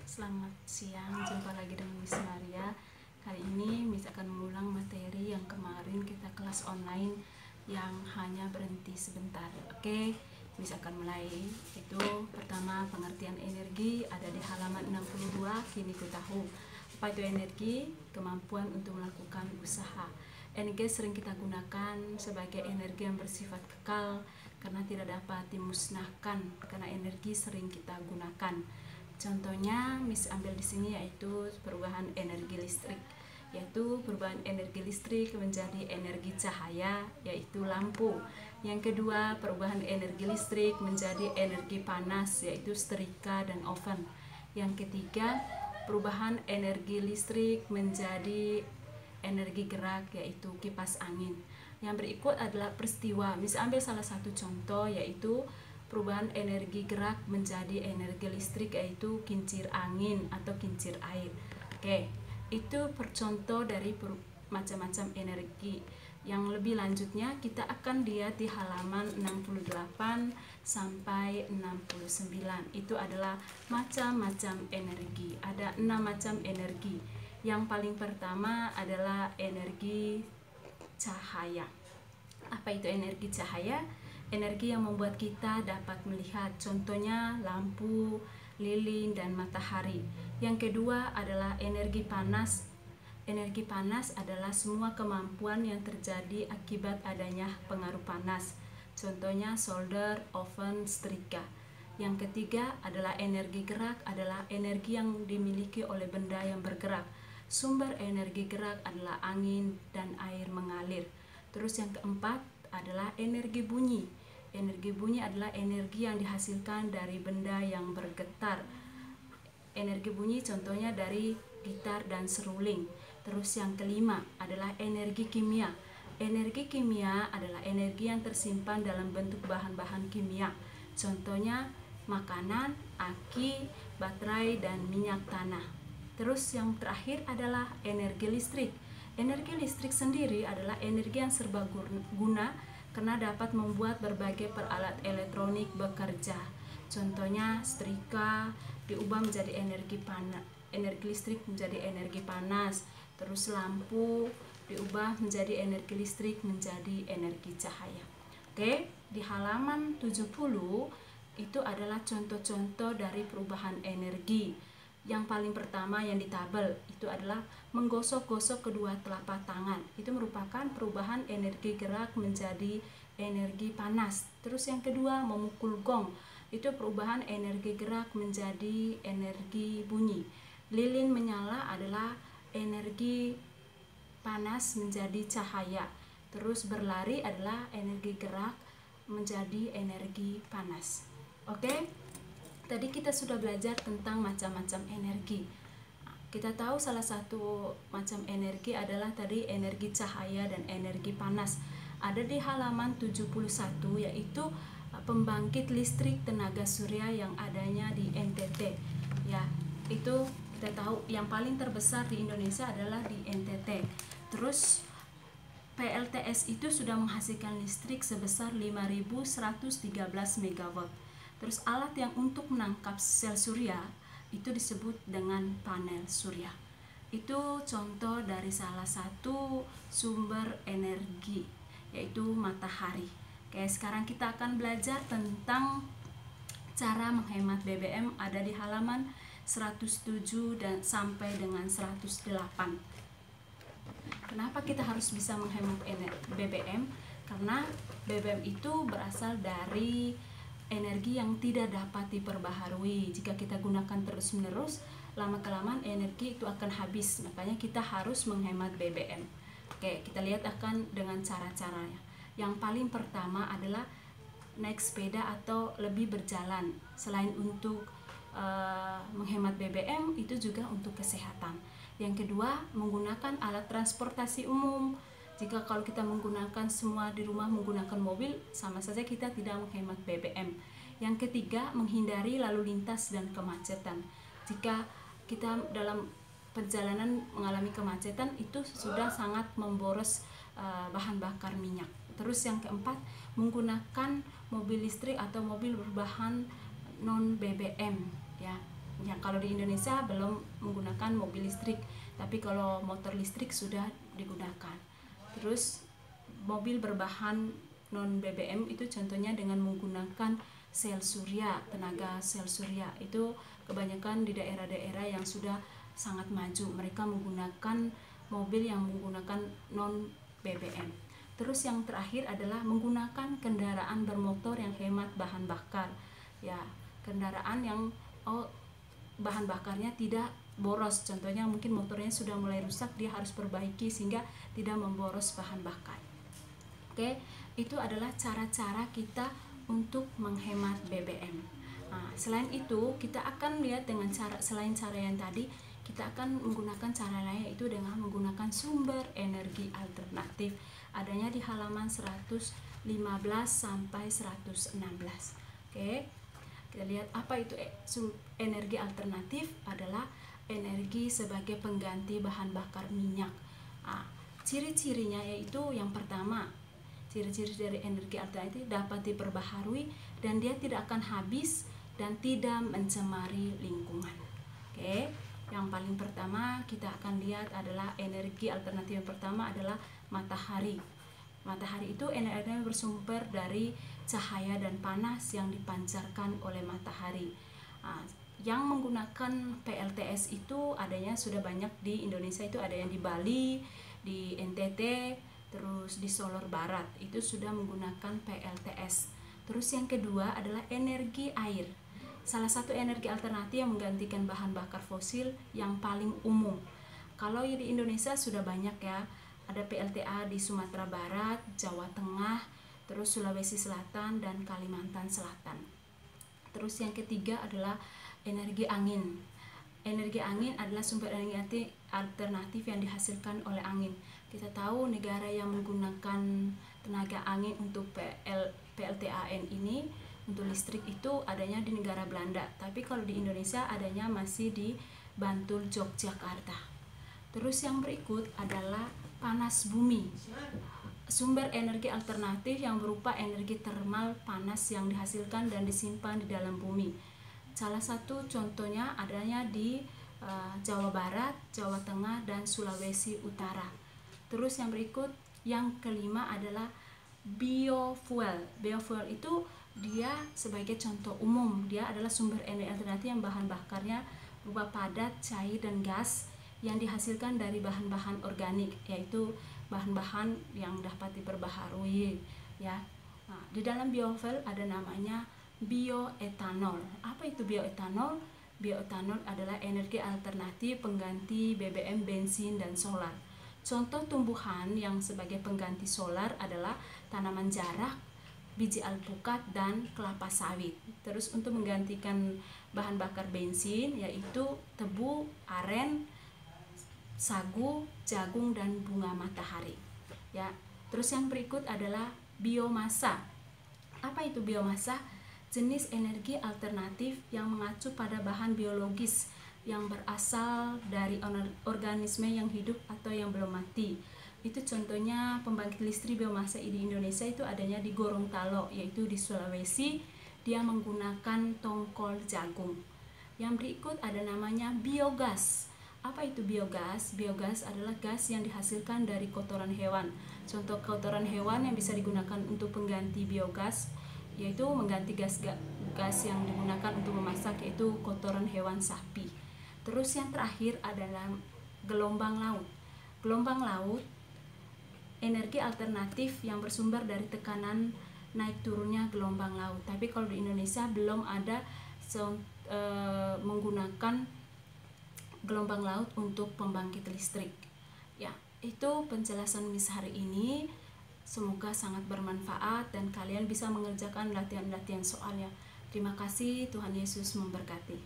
Selamat siang, jumpa lagi dengan Miss Maria. Kali ini Miss akan mengulang materi yang kemarin kita kelas online yang hanya berhenti sebentar. Oke, Miss akan mulai. Itu pertama, pengertian energi ada di halaman 62. Kini ku tahu apa itu energi, kemampuan untuk melakukan usaha. Energi sering kita gunakan sebagai energi yang bersifat kekal karena tidak dapat dimusnahkan, karena energi sering kita gunakan. Contohnya Miss ambil di sini yaitu perubahan energi listrik, yaitu perubahan energi listrik menjadi energi cahaya, yaitu lampu. Yang kedua, perubahan energi listrik menjadi energi panas, yaitu setrika dan oven. Yang ketiga, perubahan energi listrik menjadi energi gerak, yaitu kipas angin. Yang berikut adalah peristiwa. Miss ambil salah satu contoh yaitu perubahan energi gerak menjadi energi listrik, yaitu kincir angin atau kincir air. Oke, itu percontoh dari macam-macam energi. Yang lebih lanjutnya kita akan lihat di halaman 68 sampai 69. Itu adalah macam-macam energi. Ada 6 macam energi. Yang paling pertama adalah energi cahaya. Apa itu energi cahaya? Energi yang membuat kita dapat melihat, contohnya lampu, lilin, dan matahari. Yang kedua adalah energi panas. Energi panas adalah semua kemampuan yang terjadi akibat adanya pengaruh panas, contohnya solder, oven, setrika. Yang ketiga adalah energi gerak, adalah energi yang dimiliki oleh benda yang bergerak. Sumber energi gerak adalah angin dan air mengalir. Terus yang keempat adalah energi bunyi. Energi bunyi adalah energi yang dihasilkan dari benda yang bergetar. Energi bunyi contohnya dari gitar dan seruling. Terus yang kelima adalah energi kimia. Energi kimia adalah energi yang tersimpan dalam bentuk bahan-bahan kimia. Contohnya makanan, aki, baterai, dan minyak tanah. Terus yang terakhir adalah energi listrik. Energi listrik sendiri adalah energi yang serbaguna karena dapat membuat berbagai peralat elektronik bekerja. Contohnya setrika diubah menjadi energi panas, energi listrik menjadi energi panas. Terus lampu diubah menjadi energi listrik menjadi energi cahaya. Oke, di halaman 70 itu adalah contoh-contoh dari perubahan energi. Yang paling pertama yang di tabel itu adalah menggosok-gosok kedua telapak tangan. Itu merupakan perubahan energi gerak menjadi energi panas. Terus yang kedua, memukul gong. Itu perubahan energi gerak menjadi energi bunyi. Lilin menyala adalah energi panas menjadi cahaya. Terus berlari adalah energi gerak menjadi energi panas. Oke? Tadi kita sudah belajar tentang macam-macam energi. Kita tahu salah satu macam energi adalah tadi energi cahaya dan energi panas. Ada di halaman 71 yaitu pembangkit listrik tenaga surya yang adanya di NTT. Ya, itu kita tahu yang paling terbesar di Indonesia adalah di NTT. Terus PLTS itu sudah menghasilkan listrik sebesar 5.113 MW. Terus alat yang untuk menangkap sel surya itu disebut dengan panel surya. Itu contoh dari salah satu sumber energi, yaitu matahari. Oke, sekarang kita akan belajar tentang cara menghemat BBM, ada di halaman 107 dan sampai dengan 108. Kenapa kita harus bisa menghemat BBM? Karena BBM itu berasal dari energi yang tidak dapat diperbaharui. Jika kita gunakan terus-menerus, lama-kelamaan energi itu akan habis. Makanya kita harus menghemat BBM. Oke, kita lihat akan dengan cara-caranya. Yang paling pertama adalah naik sepeda atau lebih berjalan. Selain untuk menghemat BBM, itu juga untuk kesehatan. Yang kedua, menggunakan alat transportasi umum. Jika kalau kita menggunakan semua di rumah menggunakan mobil, sama saja kita tidak menghemat BBM. Yang ketiga, menghindari lalu lintas dan kemacetan. Jika kita dalam perjalanan mengalami kemacetan, itu sudah sangat memboros bahan bakar minyak. Terus yang keempat, menggunakan mobil listrik atau mobil berbahan non BBM, ya. Yang Kalau di Indonesia belum menggunakan mobil listrik, tapi kalau motor listrik sudah digunakan. Terus mobil berbahan non BBM itu contohnya dengan menggunakan sel surya, tenaga sel surya. Itu kebanyakan di daerah-daerah yang sudah sangat maju, mereka menggunakan mobil yang menggunakan non BBM. Terus yang terakhir adalah menggunakan kendaraan bermotor yang hemat bahan bakar. Ya, kendaraan yang bahan bakarnya tidak boros. Contohnya mungkin motornya sudah mulai rusak, dia harus perbaiki sehingga tidak memboros bahan bakar. Oke, itu adalah cara-cara kita untuk menghemat BBM. Nah, selain itu kita akan lihat dengan selain cara yang tadi, kita akan menggunakan cara lain, yaitu dengan menggunakan sumber energi alternatif. Adanya di halaman 115 sampai 116. Oke, kita lihat apa itu energi alternatif. Adalah energi sebagai pengganti bahan bakar minyak. Ciri-cirinya yaitu yang pertama, ciri-ciri dari energi alternatif dapat diperbaharui dan dia tidak akan habis dan tidak mencemari lingkungan. Oke, yang paling pertama kita akan lihat adalah energi alternatif. Yang pertama adalah matahari. Matahari itu energi yang bersumber dari cahaya dan panas yang dipancarkan oleh matahari. Yang menggunakan PLTS itu adanya sudah banyak di Indonesia, itu ada yang di Bali, di NTT, terus di Solor Barat itu sudah menggunakan PLTS. Terus yang kedua adalah energi air. Salah satu energi alternatif yang menggantikan bahan bakar fosil yang paling umum. Kalau di Indonesia sudah banyak ya, ada PLTA di Sumatera Barat, Jawa Tengah, terus Sulawesi Selatan dan Kalimantan Selatan. Terus yang ketiga adalah energi angin. Energi angin adalah sumber energi alternatif yang dihasilkan oleh angin. Kita tahu negara yang menggunakan tenaga angin untuk PLTAN ini untuk listrik itu adanya di negara Belanda, tapi kalau di Indonesia adanya masih di Bantul, Yogyakarta. Terus yang berikut adalah panas bumi. Sumber energi alternatif yang berupa energi termal panas yang dihasilkan dan disimpan di dalam bumi. Salah satu contohnya adanya di Jawa Barat, Jawa Tengah, dan Sulawesi Utara. Terus yang berikut, yang kelima adalah biofuel. Biofuel itu dia sebagai contoh umum, dia adalah sumber energi alternatif yang bahan bakarnya berupa padat, cair, dan gas yang dihasilkan dari bahan-bahan organik, yaitu bahan-bahan yang dapat diperbaharui ya. Nah, di dalam biofuel ada namanya bioetanol. Apa itu bioetanol? Bioetanol adalah energi alternatif pengganti BBM, bensin, dan solar. Contoh tumbuhan yang sebagai pengganti solar adalah tanaman jarak, biji alpukat, dan kelapa sawit. Terus untuk menggantikan bahan bakar bensin yaitu tebu, aren, sagu, jagung, dan bunga matahari. Ya. Terus yang berikut adalah biomasa. Apa itu biomasa? Jenis energi alternatif yang mengacu pada bahan biologis yang berasal dari organisme yang hidup atau yang belum mati. Itu contohnya pembangkit listrik biomasa di Indonesia itu adanya di Gorontalo, yaitu di Sulawesi. Dia menggunakan tongkol jagung. Yang berikut ada namanya biogas. Apa itu biogas? Biogas adalah gas yang dihasilkan dari kotoran hewan. Contoh kotoran hewan yang bisa digunakan untuk pengganti biogas yaitu mengganti gas yang digunakan untuk memasak, yaitu kotoran hewan sapi. Terus yang terakhir adalah gelombang laut. Gelombang laut energi alternatif yang bersumber dari tekanan naik turunnya gelombang laut. Tapi kalau di Indonesia belum ada menggunakan gelombang laut untuk pembangkit listrik. Ya, itu penjelasan Miss hari ini. Semoga sangat bermanfaat dan kalian bisa mengerjakan latihan-latihan soalnya. Terima kasih, Tuhan Yesus memberkati.